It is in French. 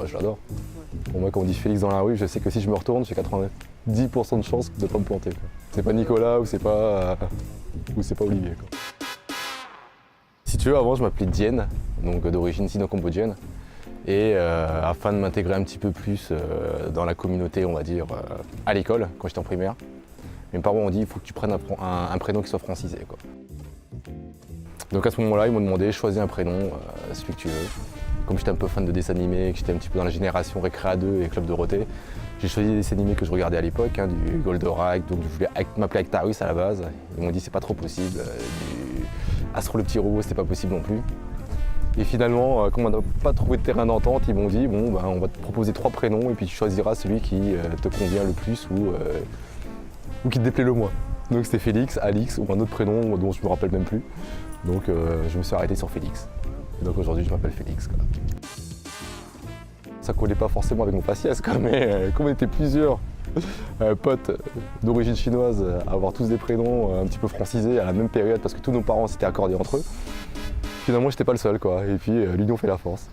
je l'adore. Pour moi, quand on dit Félix dans la rue, je sais que si je me retourne, j'ai 90% de chances de ne pas me planter. C'est pas Nicolas ou c'est pas Olivier, quoi. Si tu veux, avant, je m'appelais Dien, donc d'origine sino-cambodgienne. Et afin de m'intégrer un petit peu plus dans la communauté, on va dire, à l'école, quand j'étais en primaire, mes parents ont dit il faut que tu prennes un prénom qui soit francisé, quoi. Donc à ce moment-là, ils m'ont demandé choisis un prénom, celui que tu veux. Comme j'étais un peu fan de dessins animés et que j'étais un petit peu dans la génération Récréa 2 et Club Dorothée, j'ai choisi des dessins animés que je regardais à l'époque, du Goldorak, donc je voulais m'appeler Actarus à la base. Ils m'ont dit c'est pas trop possible, du Astro le petit robot c'était pas possible non plus. Et finalement, comme on n'a pas trouvé de terrain d'entente, ils m'ont dit bon ben, on va te proposer 3 prénoms et puis tu choisiras celui qui te convient le plus ou qui te déplaît le moins. Donc c'était Félix, Alix ou un autre prénom dont je me rappelle même plus. Donc je me suis arrêté sur Félix. Et donc aujourd'hui je m'appelle Félix, quoi. Ça collait pas forcément avec mon faciès, quoi, mais comme on était plusieurs potes d'origine chinoise à avoir tous des prénoms un petit peu francisés à la même période parce que tous nos parents s'étaient accordés entre eux, finalement j'étais pas le seul, quoi. Et puis l'union fait la force.